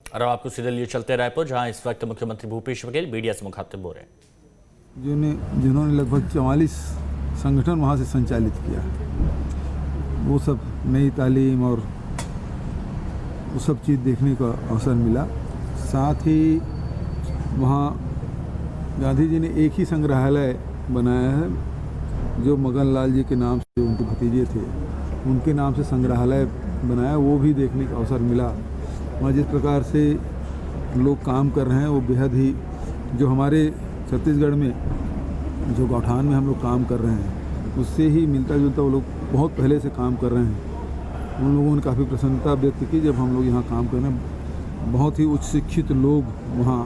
और अब आपको सीधे लिए चलते रायपुर, जहां इस वक्त मुख्यमंत्री भूपेश बघेल मीडिया से मुखातिब हो रहे हैं। जिन्होंने लगभग 44 संगठन वहाँ से संचालित किया, वो सब नई तालीम और वो सब चीज़ देखने का अवसर मिला। साथ ही वहाँ गांधी जी ने एक ही संग्रहालय बनाया है, जो मगन लाल जी के नाम से, उनके भतीजे थे, उनके नाम से संग्रहालय बनाया, वो भी देखने का अवसर मिला। वहाँ जिस प्रकार से लोग काम कर रहे हैं वो बेहद ही, जो हमारे छत्तीसगढ़ में जो गौठान में हम लोग काम कर रहे हैं उससे ही मिलता जुलता वो लोग बहुत पहले से काम कर रहे हैं। उन लोगों ने काफ़ी प्रसन्नता व्यक्त की जब हम लोग यहाँ काम कर रहे हैं। बहुत ही उच्च शिक्षित लोग वहाँ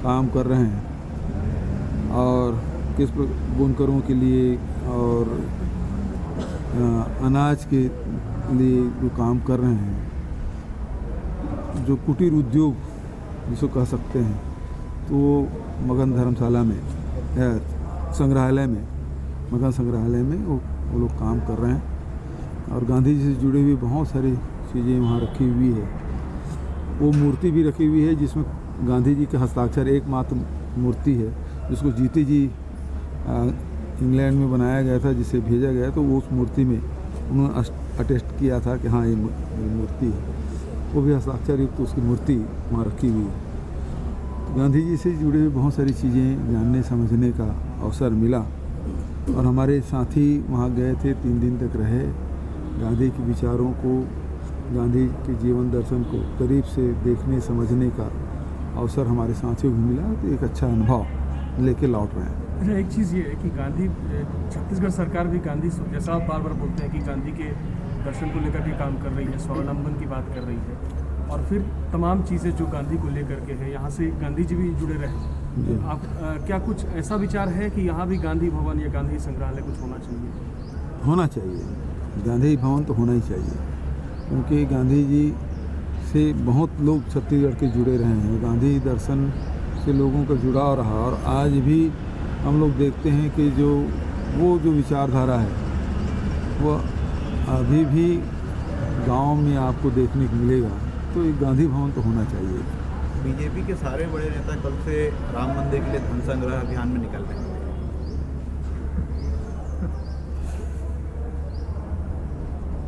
काम कर रहे हैं और किस बुनकरों के लिए और अनाज के लिए जो काम कर रहे हैं, जो कुटीर उद्योग जिसको कह सकते हैं, तो वो मगन धर्मशाला में संग्रहालय में, मगन संग्रहालय में वो लोग काम कर रहे हैं। और गांधी जी से जुड़ी हुई बहुत सारी चीज़ें वहाँ रखी हुई है। वो मूर्ति भी रखी हुई है जिसमें गांधी जी के हस्ताक्षर एकमात्र मूर्ति है, जिसको जीती जी इंग्लैंड में बनाया गया था, जिसे भेजा गया, तो वो उस मूर्ति में उन्होंने अटेस्ट किया था कि हाँ ये मूर्ति है। वो भी हस्ताक्षर युक्त उसकी मूर्ति वहाँ रखी हुई है। गांधी जी से जुड़ी हुई बहुत सारी चीज़ें जानने समझने का अवसर मिला और हमारे साथी वहाँ गए थे, 3 दिन तक रहे। गांधी के विचारों को, गांधी के जीवन दर्शन को करीब से देखने समझने का अवसर हमारे साथियों को मिला, तो एक अच्छा अनुभव लेके लौट रहे हैं। अच्छा, एक चीज़ ये है कि गांधी, छत्तीसगढ़ सरकार भी गांधी, जैसा आप बार बार बोलते हैं कि गांधी के दर्शन को लेकर के काम कर रही है, स्वावलंबन की बात कर रही है, और फिर तमाम चीज़ें जो गांधी को लेकर के है, यहाँ से गांधी जी भी जुड़े रहे। आप क्या कुछ ऐसा विचार है कि यहाँ भी गांधी भवन या गांधी संग्रहालय कुछ होना चाहिए? होना चाहिए, गांधी भवन तो होना ही चाहिए, क्योंकि गांधी जी से बहुत लोग छत्तीसगढ़ के जुड़े रहे हैं। गांधी दर्शन से लोगों का जुड़ाव रहा और आज भी हम लोग देखते हैं कि वो जो विचारधारा है वो अभी भी गांव में आपको देखने को मिलेगा। तो एक गांधी भवन तो होना चाहिए। बीजेपी के सारे बड़े नेता कल से राम मंदिर के लिए धन संग्रह अभियान में निकल रहे हैं।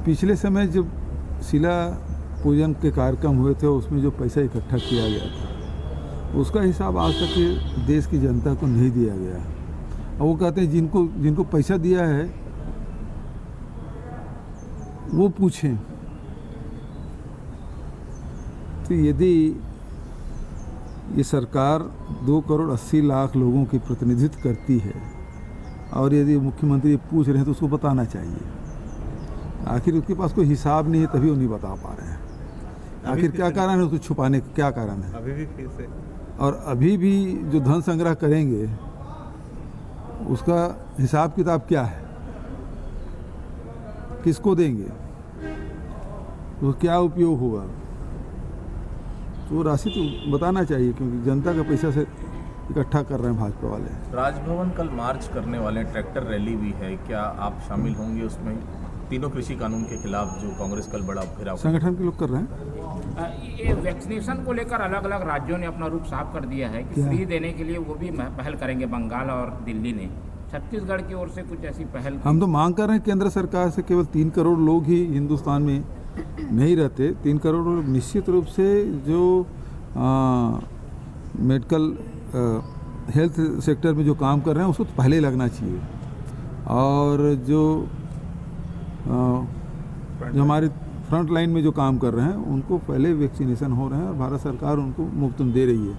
पिछले समय जब शिला पूजन के कार्यक्रम हुए थे, उसमें जो पैसा इकट्ठा किया गया था उसका हिसाब आज तक के देश की जनता को नहीं दिया गया। और वो कहते हैं जिनको पैसा दिया है वो पूछें। तो यदि ये सरकार 2 करोड़ 80 लाख लोगों की प्रतिनिधित्व करती है और यदि मुख्यमंत्री पूछ रहे हैं तो उसको बताना चाहिए। आखिर उसके पास कोई हिसाब नहीं है, तभी वो नहीं बता पा रहे हैं। आखिर क्या कारण है, उसको छुपाने का क्या कारण है? अभी भी फिर से, और अभी भी जो धन संग्रह करेंगे उसका हिसाब किताब क्या है, किसको देंगे, तो क्या उपयोग होगा, तो राशि तो बताना चाहिए, क्योंकि जनता का पैसा से इकट्ठा कर रहे हैं भाजपा वाले। राजभवन कल मार्च करने वाले ट्रैक्टर रैली भी है, क्या आप शामिल होंगे उसमें? तीनों कृषि कानून के खिलाफ जो कांग्रेस कल बड़ा घेराव संगठन के लोग कर रहे हैं। ये वैक्सीनेशन को लेकर अलग अलग राज्यों ने अपना रूप साफ कर दिया है कि फ्री देने के लिए वो भी पहल करेंगे, बंगाल और दिल्ली ने। छत्तीसगढ़ की ओर से कुछ ऐसी पहल? हम तो मांग कर रहे हैं केंद्र सरकार से, केवल 3 करोड़ लोग ही हिंदुस्तान में नहीं रहते। 3 करोड़ लोग निश्चित रूप से जो मेडिकल हेल्थ सेक्टर में जो काम कर रहे हैं उसको तो पहले लगना चाहिए, और जो हमारे फ्रंट लाइन में जो काम कर रहे हैं उनको पहले वैक्सीनेशन हो रहे हैं और भारत सरकार उनको मुफ्त में दे रही है।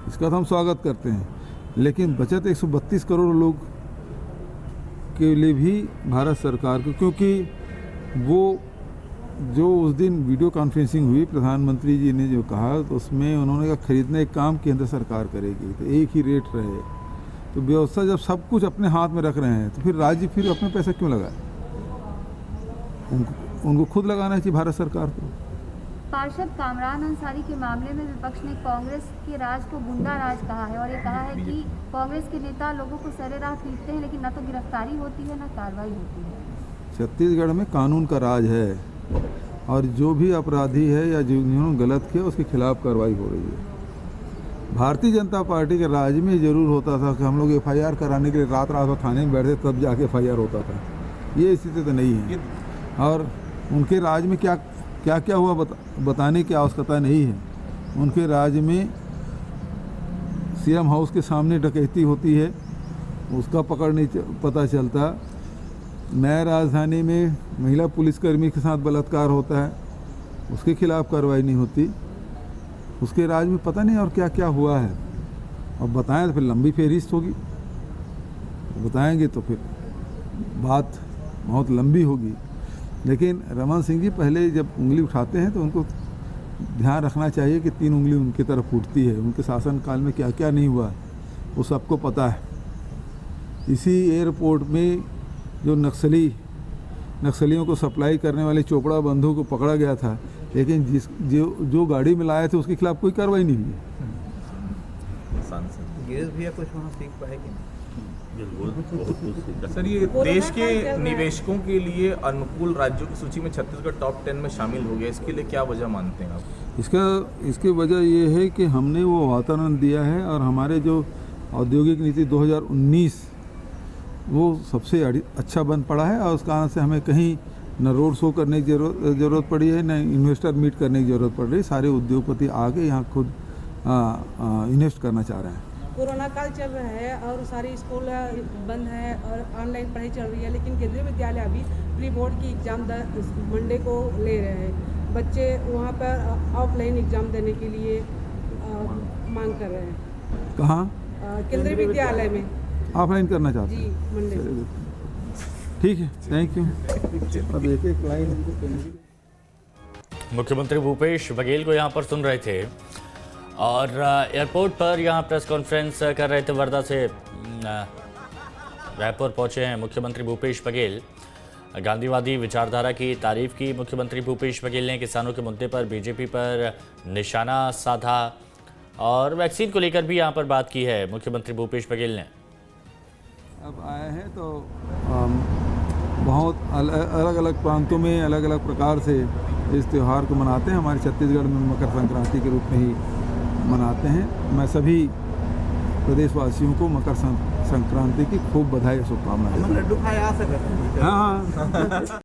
इसका तो हम स्वागत करते हैं, लेकिन बचत 132 करोड़ लोग के लिए भी भारत सरकार को, क्योंकि वो जो उस दिन वीडियो कॉन्फ्रेंसिंग हुई, प्रधानमंत्री जी ने जो कहा, तो उसमें उन्होंने कहा खरीदने का काम केंद्र सरकार करेगी, तो एक ही रेट रहे। तो व्यवस्था जब सब कुछ अपने हाथ में रख रहे हैं तो फिर राज्य फिर अपने पैसा क्यों लगाए? उनको खुद लगाना चाहिए भारत सरकार को। पार्षद कामरान अंसारी के मामले में विपक्ष ने कांग्रेस के राज को गुंडा राज कहा है और ये कहा है कि कांग्रेस के नेता लोगों को सरेराह पीटते हैं, लेकिन न तो गिरफ्तारी होती है न कार्रवाई होती है। छत्तीसगढ़ में कानून का राज है, और जो भी अपराधी है या जिन्होंने गलत किया उसके खिलाफ कार्रवाई हो रही है। भारतीय जनता पार्टी के राज में ज़रूर होता था कि हम लोग FIR कराने के लिए रात रात को थाने में बैठते तब जाके FIR होता था। ये स्थिति तो नहीं है। और उनके राज में क्या क्या क्या हुआ बताने की आवश्यकता नहीं है। उनके राज में CM हाउस के सामने डकैती होती है, उसका पकड़ नहीं पता चलता। नया राजधानी में महिला पुलिसकर्मी के साथ बलात्कार होता है, उसके खिलाफ कार्रवाई नहीं होती। उसके राज में पता नहीं और क्या क्या हुआ है। और बताएं तो फिर लंबी फेहरिस्त होगी, बताएंगे तो फिर बात बहुत लंबी होगी। लेकिन रमन सिंह जी पहले जब उंगली उठाते हैं तो उनको ध्यान रखना चाहिए कि 3 उंगली उनकी तरफ उठती है। उनके शासनकाल में क्या क्या नहीं हुआ वो सबको पता है। इसी एयरपोर्ट में जो नक्सलियों को सप्लाई करने वाले चोपड़ा बंधु को पकड़ा गया था, लेकिन जो गाड़ी में लाए थे उसके खिलाफ कोई कार्रवाई नहीं हुई। गिरीश भैया कुछ वहाँ सीख पाए कि नहीं? सर, ये देश के निवेशकों के लिए अनुकूल राज्यों की सूची में छत्तीसगढ़ टॉप 10 में शामिल हो गया, इसके लिए क्या वजह मानते हैं आप? इसकी वजह ये है कि हमने वो वातावरण दिया है और हमारे जो औद्योगिक नीति 2019 वो सबसे अच्छा बन पड़ा है। और उस कारण से हमें कहीं न रोड शो करने की ज़रूरत पड़ी है, न इन्वेस्टर मीट करने की ज़रूरत पड़ रही है। सारे उद्योगपति आगे यहाँ खुद इन्वेस्ट करना चाह रहे हैं। कोरोना काल चल रहा है और सारी स्कूल बंद है और ऑनलाइन पढ़ाई चल रही है, लेकिन केंद्रीय विद्यालय अभी प्री बोर्ड की एग्ज़ाम मंडे को ले रहे हैं। बच्चे वहाँ पर ऑफलाइन एग्ज़ाम देने के लिए मांग कर रहे हैं। कहाँ? केंद्रीय विद्यालय में ऑफलाइन करना चाहते जी, हैं? मंडे। ठीक है, थैंक यू। अब एक लाइन मुख्यमंत्री भूपेश बघेल को यहाँ पर सुन रहे थे और एयरपोर्ट पर यहाँ प्रेस कॉन्फ्रेंस कर रहे थे। वर्धा से रायपुर पहुँचे हैं मुख्यमंत्री भूपेश बघेल। गांधीवादी विचारधारा की तारीफ की मुख्यमंत्री भूपेश बघेल ने। किसानों के मुद्दे पर बीजेपी पर निशाना साधा और वैक्सीन को लेकर भी यहाँ पर बात की है मुख्यमंत्री भूपेश बघेल ने। अब आए हैं तो बहुत अलग अलग प्रांतों में अलग अलग प्रकार से इस त्यौहार को मनाते हैं। हमारे छत्तीसगढ़ में मकर संक्रांति के रूप में ही मनाते हैं। मैं सभी प्रदेशवासियों को मकर संक्रांति की खूब बधाई और शुभकामनाएं। लड्डू खाए आ सकते हैं। हाँ।